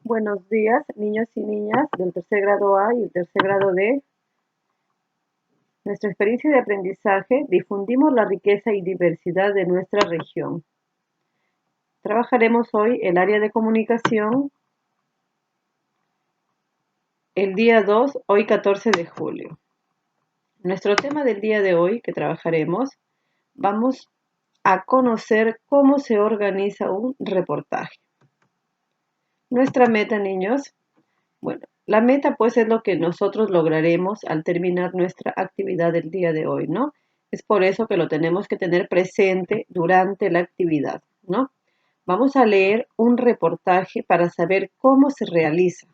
Buenos días, niños y niñas del tercer grado A y el tercer grado D. Nuestra experiencia de aprendizaje, difundimos la riqueza y diversidad de nuestra región. Trabajaremos hoy el área de comunicación, el día 2, hoy 14 de julio. Nuestro tema del día de hoy que trabajaremos, vamos a conocer cómo se organiza un reportaje. Nuestra meta, niños, la meta pues es lo que nosotros lograremos al terminar nuestra actividad del día de hoy, ¿no? Es por eso que lo tenemos que tener presente durante la actividad, ¿no? Vamos a leer un reportaje para saber cómo se realiza.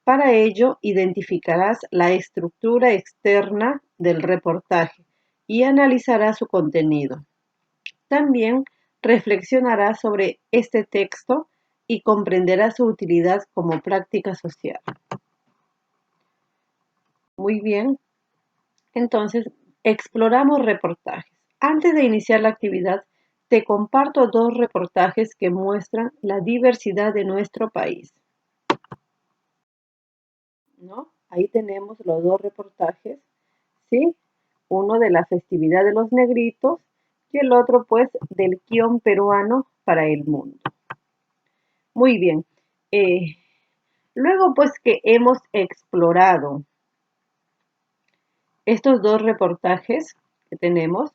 Para ello, identificarás la estructura externa del reportaje y analizarás su contenido. También reflexionarás sobre este texto y comprenderás su utilidad como práctica social. Muy bien, entonces exploramos reportajes. Antes de iniciar la actividad, te comparto dos reportajes que muestran la diversidad de nuestro país, ¿no? Ahí tenemos los dos reportajes, ¿sí? Uno de la festividad de los negritos y el otro, pues, del guión peruano para el mundo. Muy bien. Luego, pues, que hemos explorado estos dos reportajes que tenemos,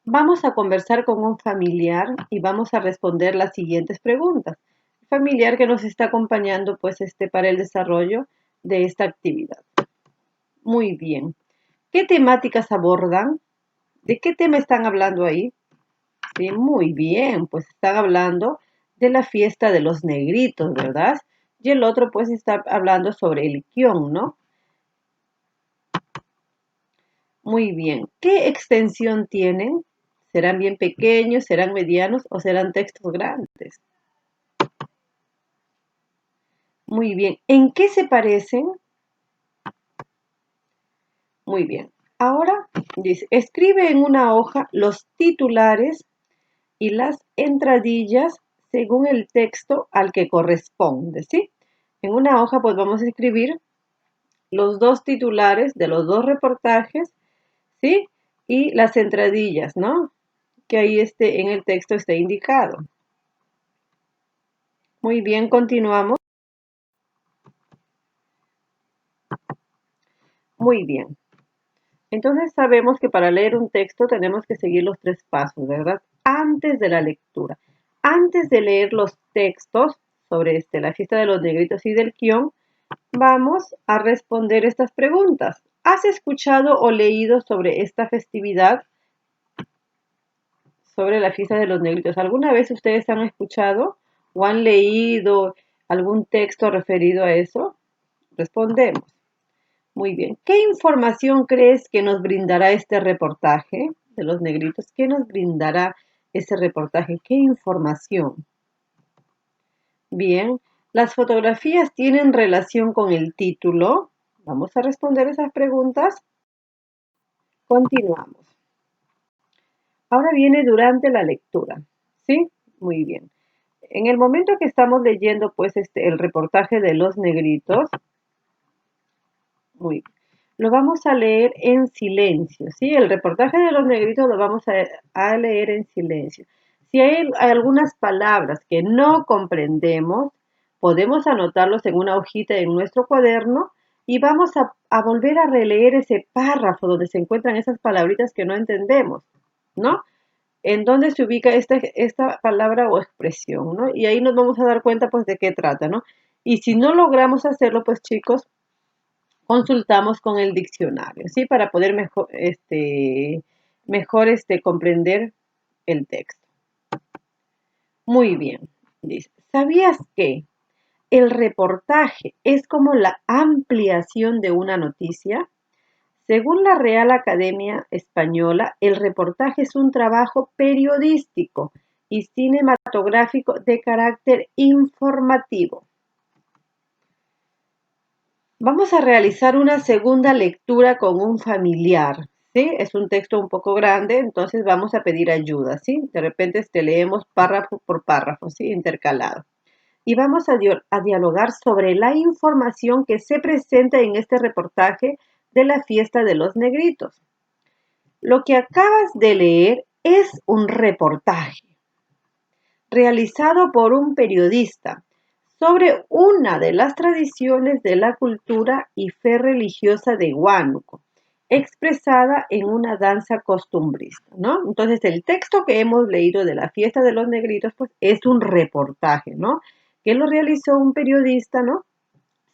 vamos a conversar con un familiar y vamos a responder las siguientes preguntas. El familiar que nos está acompañando, pues, para el desarrollo de esta actividad. Muy bien. ¿Qué temáticas abordan? ¿De qué tema están hablando ahí? Sí, muy bien, pues están hablando de la fiesta de los negritos, ¿verdad? Y el otro, pues, está hablando sobre el Kion, ¿no? Muy bien. ¿Qué extensión tienen? ¿Serán bien pequeños, serán medianos o serán textos grandes? Muy bien. ¿En qué se parecen? Muy bien. Ahora dice, escribe en una hoja los titulares y las entradillas según el texto al que corresponde, ¿sí? En una hoja pues vamos a escribir los dos titulares de los dos reportajes, ¿sí? Y las entradillas, ¿no? Que ahí en el texto esté indicado. Muy bien, continuamos. Muy bien. Entonces sabemos que para leer un texto tenemos que seguir los tres pasos, ¿verdad? Antes de la lectura. Antes de leer los textos sobre la fiesta de los negritos y del Kion, vamos a responder estas preguntas. ¿Has escuchado o leído sobre esta festividad? Sobre la fiesta de los negritos. ¿Alguna vez ustedes han escuchado o han leído algún texto referido a eso? Respondemos. Muy bien. ¿Qué información crees que nos brindará este reportaje de los negritos? ¿Qué nos brindará ese reportaje? ¿Qué información? Bien. ¿Las fotografías tienen relación con el título? Vamos a responder esas preguntas. Continuamos. Ahora viene durante la lectura. ¿Sí? Muy bien. En el momento que estamos leyendo, pues, el reportaje de los negritos, muy bien, lo vamos a leer en silencio, ¿sí? El reportaje de los negritos lo vamos a leer en silencio. Si hay algunas palabras que no comprendemos, podemos anotarlos en una hojita en nuestro cuaderno y vamos a volver a releer ese párrafo donde se encuentran esas palabritas que no entendemos, ¿no? En dónde se ubica esta palabra o expresión, ¿no? Y ahí nos vamos a dar cuenta, pues, de qué trata, ¿no? Y si no logramos hacerlo, pues, chicos, consultamos con el diccionario, ¿sí? Para poder mejor comprender el texto. Muy bien, dice, ¿sabías que el reportaje es como la ampliación de una noticia? Según la Real Academia Española, el reportaje es un trabajo periodístico y cinematográfico de carácter informativo. Vamos a realizar una segunda lectura con un familiar, ¿sí? Es un texto un poco grande, entonces vamos a pedir ayuda, ¿sí? De repente leemos párrafo por párrafo, ¿sí? Intercalado. y vamos a dialogar sobre la información que se presenta en este reportaje de la fiesta de los negritos. Lo que acabas de leer es un reportaje realizado por un periodista sobre una de las tradiciones de la cultura y fe religiosa de Huánuco, expresada en una danza costumbrista, ¿no? Entonces, el texto que hemos leído de la fiesta de los negritos, pues, es un reportaje, ¿no? Que lo realizó un periodista, ¿no?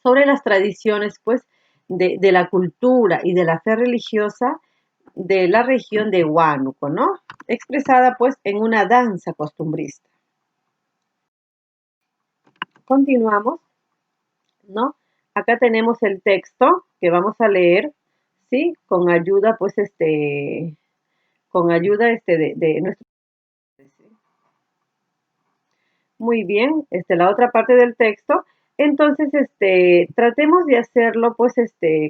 Sobre las tradiciones, pues, de la cultura y de la fe religiosa de la región de Huánuco, ¿no? Expresada, pues, en una danza costumbrista. Continuamos, ¿no? Acá tenemos el texto que vamos a leer, ¿sí? Con ayuda, pues, con ayuda, de nuestro... Muy bien, la otra parte del texto. Entonces, tratemos de hacerlo, pues,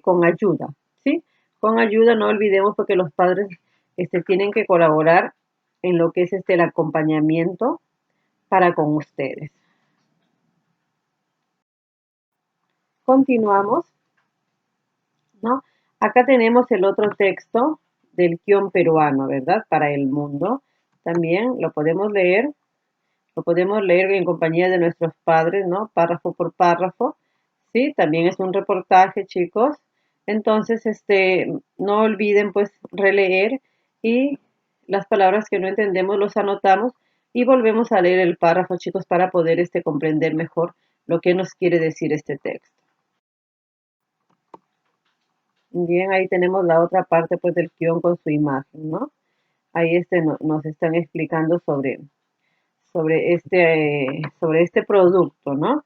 con ayuda, ¿sí? Con ayuda, no olvidemos porque los padres, tienen que colaborar en lo que es, el acompañamiento para con ustedes. Continuamos, ¿no? Acá tenemos el otro texto del guión peruano, ¿verdad? Para el mundo. También lo podemos leer en compañía de nuestros padres, ¿no? Párrafo por párrafo. Sí, también es un reportaje, chicos. Entonces, no olviden, pues, releer y las palabras que no entendemos los anotamos y volvemos a leer el párrafo, chicos, para poder, comprender mejor lo que nos quiere decir este texto. Bien, ahí tenemos la otra parte, pues, del guión con su imagen, ¿no? Ahí, nos están explicando sobre este producto, ¿no?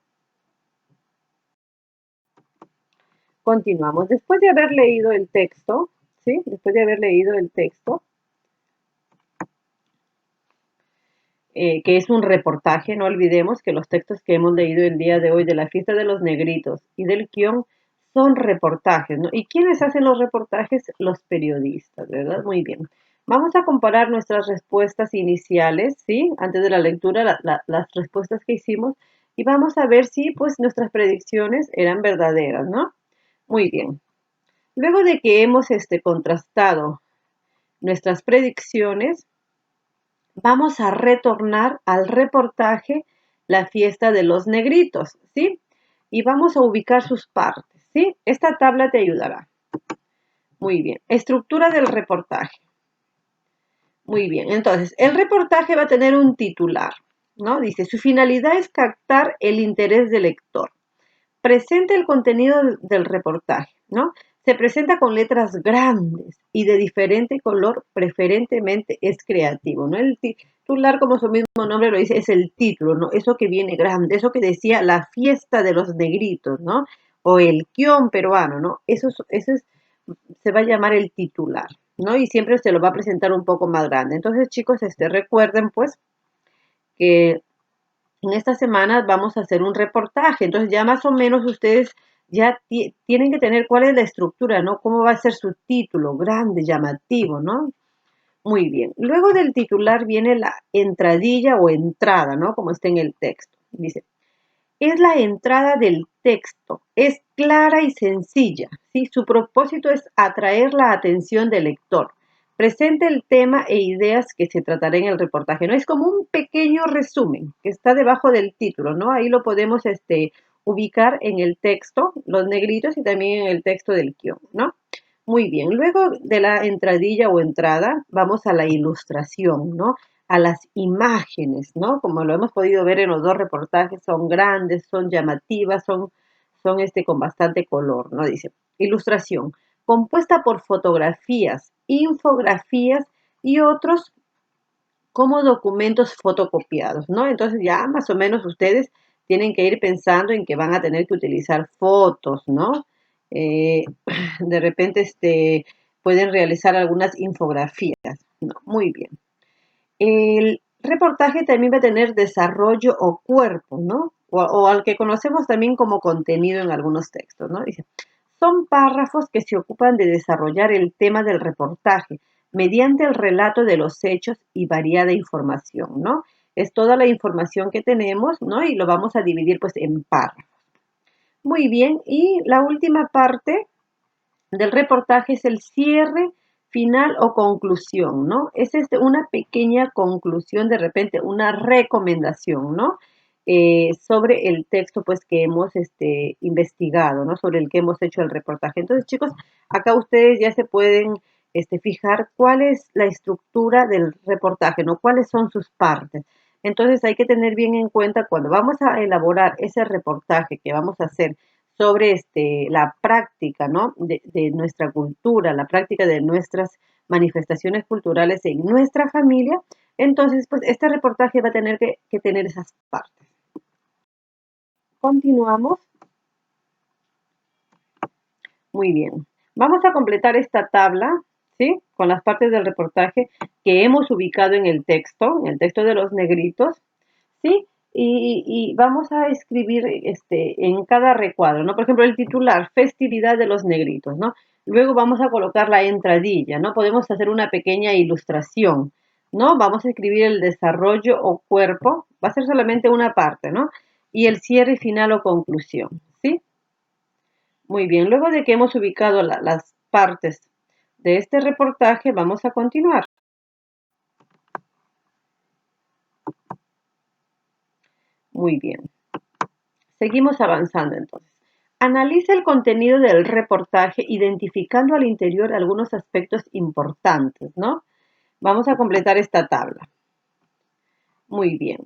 Continuamos. Después de haber leído el texto, ¿sí? Después de haber leído el texto, que es un reportaje, no olvidemos que los textos que hemos leído el día de hoy de la fiesta de los negritos y del guión son reportajes, ¿no? ¿Y quiénes hacen los reportajes? Los periodistas, ¿verdad? Muy bien. Vamos a comparar nuestras respuestas iniciales, ¿sí? Antes de la lectura, las respuestas que hicimos y vamos a ver si, pues, nuestras predicciones eran verdaderas, ¿no? Muy bien. Luego de que hemos, contrastado nuestras predicciones, vamos a retornar al reportaje La fiesta de los negritos, ¿sí? Y vamos a ubicar sus partes, ¿sí? Esta tabla te ayudará. Muy bien. Estructura del reportaje. Muy bien. Entonces, el reportaje va a tener un titular, ¿no? Dice, su finalidad es captar el interés del lector. Presenta el contenido del reportaje, ¿no? Se presenta con letras grandes y de diferente color, preferentemente es creativo, ¿no? El titular, como su mismo nombre lo dice, es el título, ¿no? Eso que viene grande, eso que decía la fiesta de los negritos, ¿no? O el guión peruano, ¿no? Se va a llamar el titular, ¿no? Y siempre se lo va a presentar un poco más grande. Entonces, chicos, recuerden, pues, que en estas semanas vamos a hacer un reportaje, entonces ya más o menos ustedes ya tienen que tener cuál es la estructura, ¿no? Cómo va a ser su título, grande, llamativo, ¿no? Muy bien. Luego del titular viene la entradilla o entrada, ¿no? Como está en el texto. Dice, es la entrada del texto, es clara y sencilla, ¿sí? Su propósito es atraer la atención del lector. Presenta el tema e ideas que se tratará en el reportaje, ¿no? Es como un pequeño resumen que está debajo del título, ¿no? Ahí lo podemos ubicar en el texto, los negritos y también en el texto del guión, ¿no? Muy bien, luego de la entradilla o entrada, vamos a la ilustración, ¿no? A las imágenes, ¿no? Como lo hemos podido ver en los dos reportajes, son grandes, son llamativas, son con bastante color, ¿no? Dice, ilustración, compuesta por fotografías, infografías y otros como documentos fotocopiados, ¿no? Entonces ya más o menos ustedes tienen que ir pensando en que van a tener que utilizar fotos, ¿no? Eh, de repente pueden realizar algunas infografías, ¿no? Muy bien. El reportaje también va a tener desarrollo o cuerpo, ¿no? O al que conocemos también como contenido en algunos textos, ¿no? Dice, son párrafos que se ocupan de desarrollar el tema del reportaje mediante el relato de los hechos y variada información, ¿no? Es toda la información que tenemos, ¿no? Y lo vamos a dividir pues en párrafos. Muy bien, y la última parte del reportaje es el cierre final o conclusión, ¿no? Es una pequeña conclusión, de repente una recomendación, ¿no? Sobre el texto pues que hemos investigado, ¿no? Sobre el que hemos hecho el reportaje. Entonces, chicos, acá ustedes ya se pueden fijar cuál es la estructura del reportaje, ¿no? Cuáles son sus partes. Entonces hay que tener bien en cuenta cuando vamos a elaborar ese reportaje que vamos a hacer sobre la práctica, ¿no? de nuestra cultura, la práctica de nuestras manifestaciones culturales en nuestra familia, entonces pues este reportaje va a tener que tener esas partes. Continuamos. Muy bien. Vamos a completar esta tabla, ¿sí? Con las partes del reportaje que hemos ubicado en el texto de los negritos, ¿sí? Y vamos a escribir en cada recuadro, ¿no? Por ejemplo, el titular, festividad de los negritos, ¿no? Luego vamos a colocar la entradilla, ¿no? Podemos hacer una pequeña ilustración, ¿no? Vamos a escribir el desarrollo o cuerpo, va a ser solamente una parte, ¿no? Y el cierre final o conclusión, ¿sí? Muy bien, luego de que hemos ubicado las partes de este reportaje, vamos a continuar. Muy bien. Seguimos avanzando entonces. Analiza el contenido del reportaje identificando al interior algunos aspectos importantes, ¿no? Vamos a completar esta tabla. Muy bien.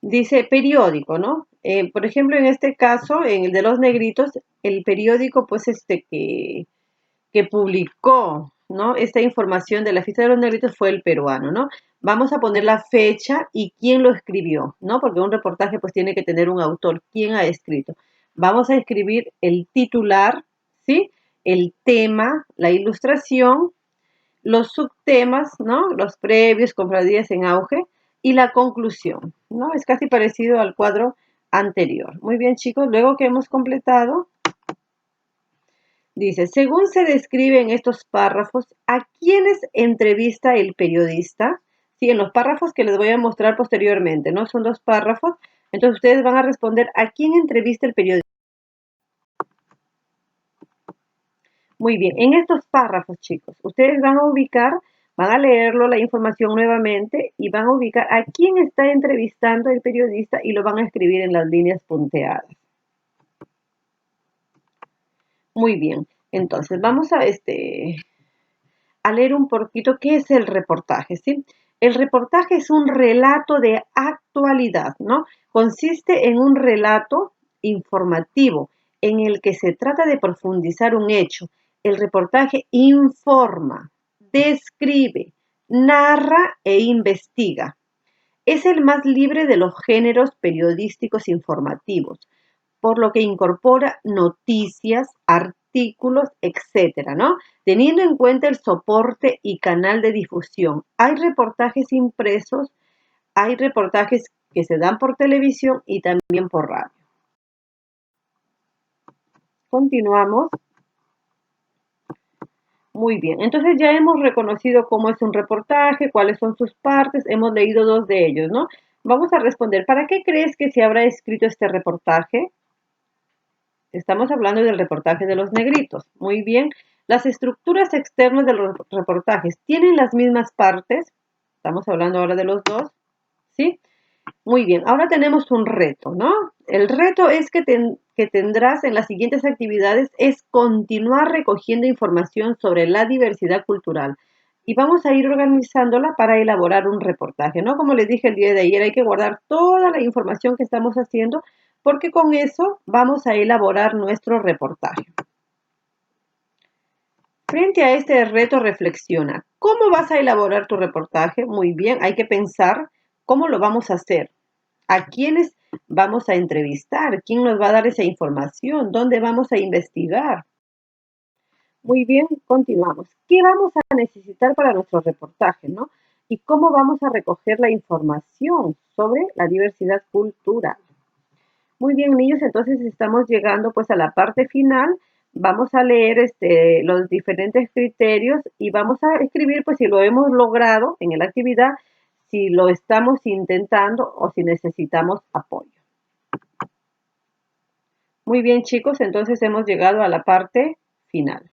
Dice periódico, ¿no? Por ejemplo, en este caso, en el de los negritos, el periódico, pues, que publicó, ¿no? Esta información de la fiesta de los negritos fue el peruano, ¿no? Vamos a poner la fecha y quién lo escribió, ¿no? Porque un reportaje pues tiene que tener un autor, quién ha escrito. Vamos a escribir el titular, ¿sí? El tema, la ilustración, los subtemas, ¿no? Los previos, cofradías en auge y la conclusión, ¿no? Es casi parecido al cuadro anterior. Muy bien, chicos, luego que hemos completado, dice, según se describe en estos párrafos, ¿a quiénes entrevista el periodista? Sí, en los párrafos que les voy a mostrar posteriormente, ¿no? Son 2 párrafos. Entonces ustedes van a responder ¿a quién entrevista el periodista? Muy bien, en estos párrafos, chicos, ustedes van a ubicar, van a leerlo la información nuevamente y van a ubicar a quién está entrevistando el periodista y lo van a escribir en las líneas punteadas. Muy bien, entonces vamos a leer un poquito qué es el reportaje, ¿sí? El reportaje es un relato de actualidad, ¿no? Consiste en un relato informativo en el que se trata de profundizar un hecho. El reportaje informa, describe, narra e investiga. Es el más libre de los géneros periodísticos informativos, por lo que incorpora noticias, artículos, etcétera, ¿no? Teniendo en cuenta el soporte y canal de difusión. Hay reportajes impresos, hay reportajes que se dan por televisión y también por radio. Continuamos. Muy bien, entonces ya hemos reconocido cómo es un reportaje, cuáles son sus partes, hemos leído 2 de ellos, ¿no? Vamos a responder, ¿para qué crees que se habrá escrito este reportaje? Estamos hablando del reportaje de los negritos. Muy bien. Las estructuras externas de los reportajes tienen las mismas partes. Estamos hablando ahora de los 2. ¿Sí? Muy bien. Ahora tenemos un reto, ¿no? El reto es que tendrás en las siguientes actividades es continuar recogiendo información sobre la diversidad cultural. Y vamos a ir organizándola para elaborar un reportaje, ¿no? Como les dije el día de ayer, hay que guardar toda la información que estamos haciendo porque con eso vamos a elaborar nuestro reportaje. Frente a este reto, reflexiona. ¿Cómo vas a elaborar tu reportaje? Muy bien, hay que pensar cómo lo vamos a hacer. ¿A quiénes vamos a entrevistar? ¿Quién nos va a dar esa información? ¿Dónde vamos a investigar? Muy bien, continuamos. ¿Qué vamos a necesitar para nuestro reportaje, no? ¿Y cómo vamos a recoger la información sobre la diversidad cultural? Muy bien, niños, entonces estamos llegando pues a la parte final. Vamos a leer los diferentes criterios y vamos a escribir pues si lo hemos logrado en la actividad, si lo estamos intentando o si necesitamos apoyo. Muy bien chicos, entonces hemos llegado a la parte final.